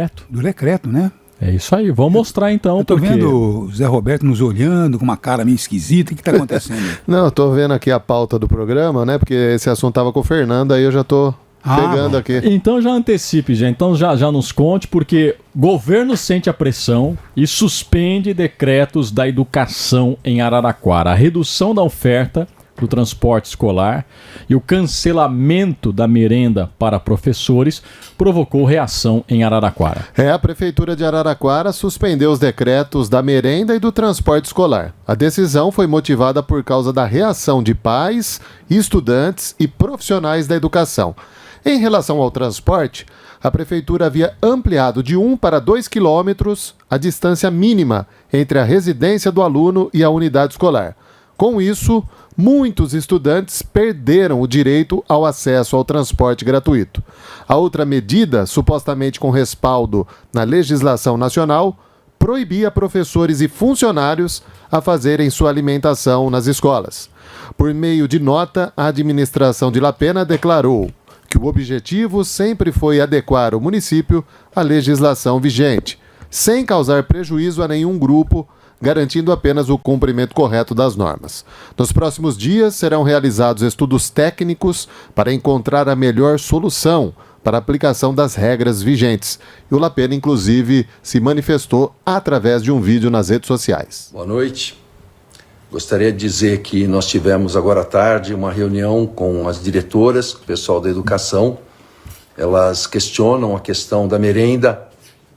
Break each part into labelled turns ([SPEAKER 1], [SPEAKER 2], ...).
[SPEAKER 1] decreto?
[SPEAKER 2] Do decreto, né?
[SPEAKER 1] É isso aí, vamos mostrar então.
[SPEAKER 2] Eu tô vendo o Zé Roberto nos olhando com uma cara meio esquisita. O que tá acontecendo?
[SPEAKER 3] Não, eu tô vendo aqui a pauta do programa, né? Porque esse assunto tava com o Fernando, aí eu já tô pegando aqui.
[SPEAKER 1] Então já antecipe, já. Então já nos conte, porque governo sente a pressão e suspende decretos da educação em Araraquara. A redução da oferta do transporte escolar e o cancelamento da merenda para professores provocou reação em Araraquara.
[SPEAKER 3] A Prefeitura de Araraquara suspendeu os decretos da merenda e do transporte escolar. A decisão foi motivada por causa da reação de pais, estudantes e profissionais da educação. Em relação ao transporte, a Prefeitura havia ampliado de 1 para 2 quilômetros a distância mínima entre a residência do aluno e a unidade escolar. Com isso, muitos estudantes perderam o direito ao acesso ao transporte gratuito. A outra medida, supostamente com respaldo na legislação nacional, proibia professores e funcionários a fazerem sua alimentação nas escolas. Por meio de nota, a administração de Lapena declarou que o objetivo sempre foi adequar o município à legislação vigente, sem causar prejuízo a nenhum grupo, garantindo apenas o cumprimento correto das normas. Nos próximos dias serão realizados estudos técnicos para encontrar a melhor solução para a aplicação das regras vigentes. E o Lapena, inclusive, se manifestou através de um vídeo nas redes sociais.
[SPEAKER 4] Boa noite. Gostaria de dizer que nós tivemos agora à tarde uma reunião com as diretoras, com o pessoal da educação. Elas questionam a questão da merenda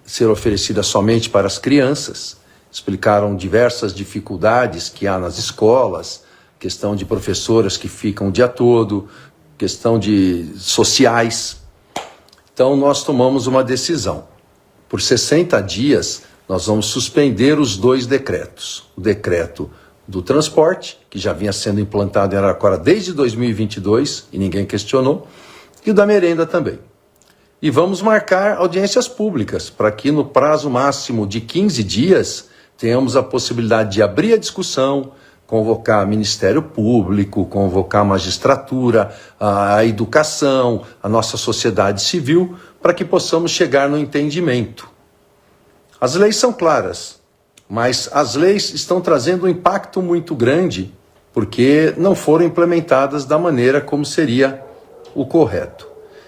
[SPEAKER 4] ser oferecida somente para as crianças. Explicaram diversas dificuldades que há nas escolas, questão de professoras que ficam o dia todo, questão de sociais. Então nós tomamos uma decisão. Por 60 dias nós vamos suspender os 2 decretos. O decreto do transporte, que já vinha sendo implantado em Araraquara desde 2022 e ninguém questionou, e o da merenda também. E vamos marcar audiências públicas para que no prazo máximo de 15 dias tenhamos a possibilidade de abrir a discussão, convocar Ministério Público, convocar a magistratura, a educação, a nossa sociedade civil, para que possamos chegar no entendimento. As leis são claras, mas as leis estão trazendo um impacto muito grande porque não foram implementadas da maneira como seria o correto.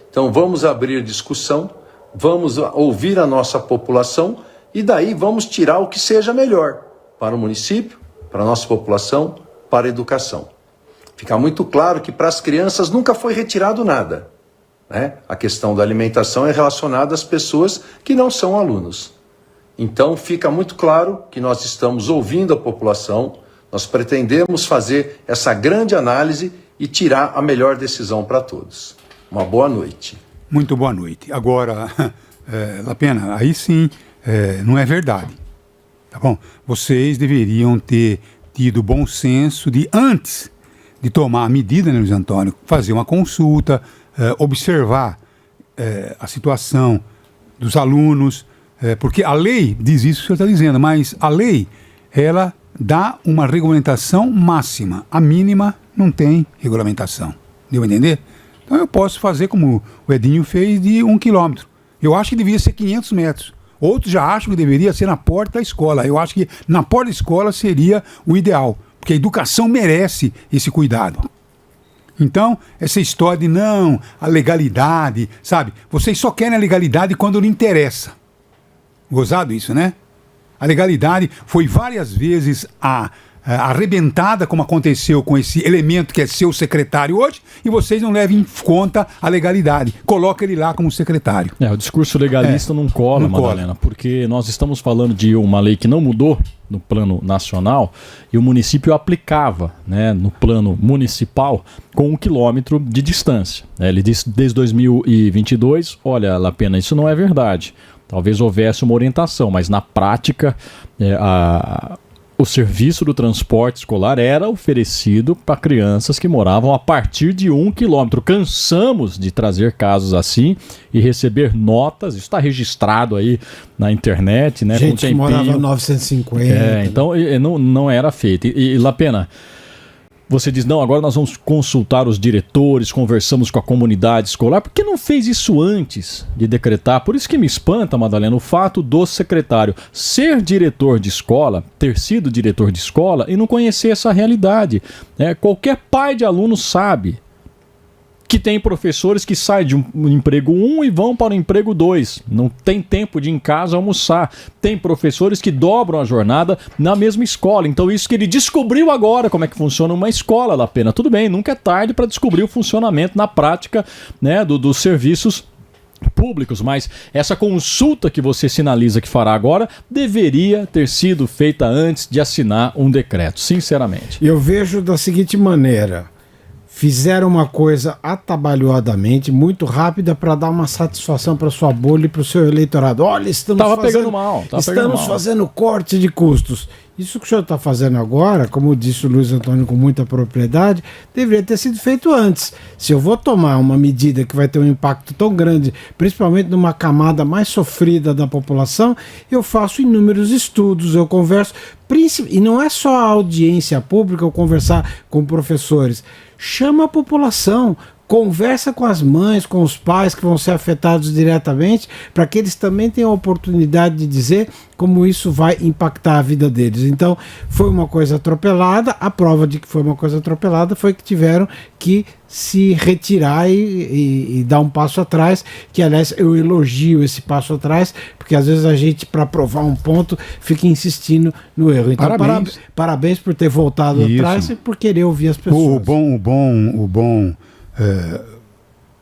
[SPEAKER 4] Então vamos abrir discussão, vamos ouvir a nossa população e daí vamos tirar o que seja melhor para o município, para a nossa população, para a educação. Fica muito claro que para as crianças nunca foi retirado nada, né? A questão da alimentação é relacionada às pessoas que não são alunos. Então fica muito claro que nós estamos ouvindo a população, nós pretendemos fazer essa grande análise e tirar a melhor decisão para todos. Uma boa noite.
[SPEAKER 2] Muito boa noite. Agora, Lapena, aí sim, não é verdade. Tá bom? Vocês deveriam ter tido bom senso de, antes de tomar a medida, né, Luiz Antônio, fazer uma consulta, observar a situação dos alunos, porque a lei diz isso que você está dizendo, mas a lei, ela dá uma regulamentação máxima. A mínima não tem regulamentação. Deu a entender? Então eu posso fazer como o Edinho fez de 1 quilômetro. Eu acho que devia ser 500 metros. Outros já acham que deveria ser na porta da escola. Eu acho que na porta da escola seria o ideal, porque a educação merece esse cuidado. Então, essa história de não, a legalidade, sabe? Vocês só querem a legalidade quando lhe interessa. Gozado isso, né? A legalidade foi várias vezes arrebentada, como aconteceu com esse elemento que é seu secretário hoje, e vocês não levam em conta a legalidade. Coloca ele lá como secretário.
[SPEAKER 1] O discurso legalista não cola, Madalena, porque nós estamos falando de uma lei que não mudou no plano nacional e o município aplicava, né, no plano municipal com 1 quilômetro de distância. Ele disse desde 2022, olha, Lapena, isso não é verdade. Talvez houvesse uma orientação, mas na prática o serviço do transporte escolar era oferecido para crianças que moravam a partir de 1 quilômetro. Cansamos de trazer casos assim e receber notas, isso está registrado aí na internet, né?
[SPEAKER 5] Gente que morava a 950.
[SPEAKER 1] Então não era feito. E Lapena, você diz, não, agora nós vamos consultar os diretores, conversamos com a comunidade escolar. Por que não fez isso antes de decretar? Por isso que me espanta, Madalena, o fato do secretário ser diretor de escola, ter sido diretor de escola e não conhecer essa realidade. Qualquer pai de aluno sabe que tem professores que saem de um emprego 1 e vão para o emprego 2. Não tem tempo de ir em casa almoçar. Tem professores que dobram a jornada na mesma escola. Então isso que ele descobriu agora, como é que funciona uma escola, Lapena. Tudo bem, nunca é tarde para descobrir o funcionamento na prática, né, dos serviços públicos, mas essa consulta que você sinaliza que fará agora deveria ter sido feita antes de assinar um decreto, sinceramente.
[SPEAKER 5] Eu vejo da seguinte maneira: fizeram uma coisa atabalhoadamente, muito rápida, para dar uma satisfação para sua bolha e para o seu eleitorado. Olha, estamos fazendo corte de custos. Isso que o senhor está fazendo agora, como disse o Luiz Antônio com muita propriedade, deveria ter sido feito antes. Se eu vou tomar uma medida que vai ter um impacto tão grande, principalmente numa camada mais sofrida da população, eu faço inúmeros estudos, eu converso, e não é só a audiência pública, eu conversar com professores. Chama a população, conversa com as mães, com os pais que vão ser afetados diretamente, para que eles também tenham a oportunidade de dizer como isso vai impactar a vida deles. Então, foi uma coisa atropelada. A prova de que foi uma coisa atropelada foi que tiveram que se retirar e dar um passo atrás, que, aliás, eu elogio esse passo atrás, porque às vezes a gente, para provar um ponto, fica insistindo no erro. Então, parabéns por ter voltado atrás e por querer ouvir as pessoas.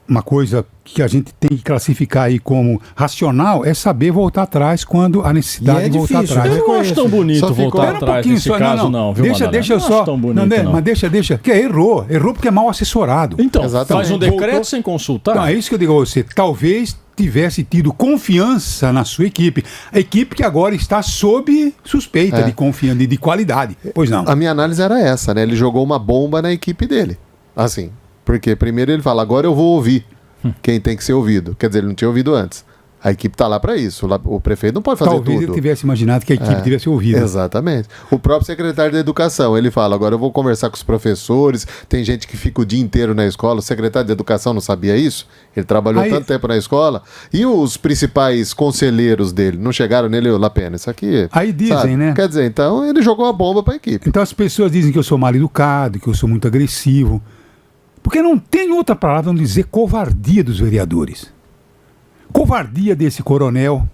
[SPEAKER 2] Uma coisa que a gente tem que classificar aí como racional é saber voltar atrás quando a necessidade de voltar atrás.
[SPEAKER 1] Eu não acho tão bonito voltar atrás nesse caso, não, viu,
[SPEAKER 2] Deixa eu só. Mas deixa. Que errou porque é mal assessorado.
[SPEAKER 1] Então, faz um decreto sem consultar.
[SPEAKER 2] Não, é isso que eu digo a você. Talvez tivesse tido confiança na sua equipe. A equipe que agora está sob suspeita de qualidade. Pois não.
[SPEAKER 3] A minha análise era essa, né? Ele jogou uma bomba na equipe dele. Assim. Porque primeiro ele fala, agora eu vou ouvir quem tem que ser ouvido. Quer dizer, ele não tinha ouvido antes. A equipe está lá para isso. O prefeito não pode fazer tudo.
[SPEAKER 2] Talvez ele tivesse imaginado que a equipe tivesse ouvido.
[SPEAKER 3] Exatamente. O próprio secretário da Educação, ele fala, agora eu vou conversar com os professores, tem gente que fica o dia inteiro na escola. O secretário da Educação não sabia isso? Ele trabalhou tanto tempo na escola. E os principais conselheiros dele não chegaram nele, Lapena, isso aqui...
[SPEAKER 2] Aí dizem, sabe? Né?
[SPEAKER 3] Quer dizer, então ele jogou a bomba para a equipe.
[SPEAKER 2] Então as pessoas dizem que eu sou mal educado, que eu sou muito agressivo. Porque não tem outra palavra a não dizer covardia dos vereadores. Covardia desse Coronel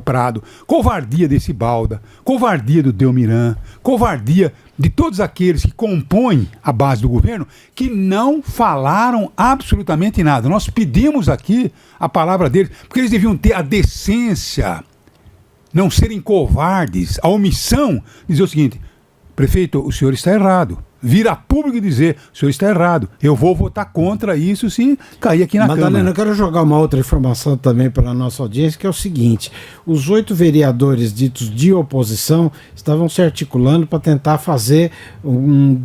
[SPEAKER 2] Prado, covardia desse Balda, covardia do Delmiran, covardia de todos aqueles que compõem a base do governo, que não falaram absolutamente nada. Nós pedimos aqui a palavra deles, porque eles deviam ter a decência, não serem covardes, a omissão, dizer o seguinte: prefeito, o senhor está errado. Vir a público e dizer, o senhor está errado, eu vou votar contra isso se cair aqui na Câmara.
[SPEAKER 5] Madalena, eu quero jogar uma outra informação também para a nossa audiência, que é o seguinte: os 8 vereadores ditos de oposição estavam se articulando para tentar fazer uma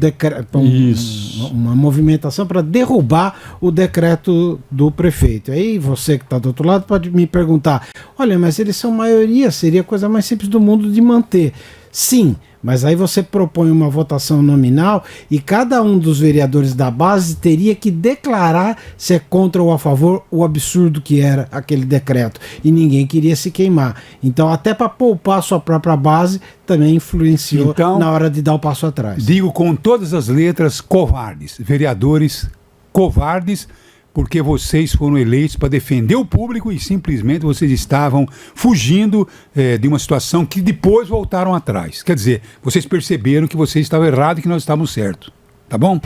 [SPEAKER 5] movimentação para derrubar o decreto do prefeito. Aí você que está do outro lado pode me perguntar, olha, mas eles são maioria, seria a coisa mais simples do mundo de manter. Sim, mas aí você propõe uma votação nominal e cada um dos vereadores da base teria que declarar se é contra ou a favor o absurdo que era aquele decreto. E ninguém queria se queimar. Então, até para poupar a sua própria base, também influenciou na hora de dar o passo atrás.
[SPEAKER 2] Digo com todas as letras, covardes. Vereadores covardes, porque vocês foram eleitos para defender o público e simplesmente vocês estavam fugindo de uma situação que depois voltaram atrás. Quer dizer, vocês perceberam que vocês estavam errados e que nós estávamos certos. Tá bom?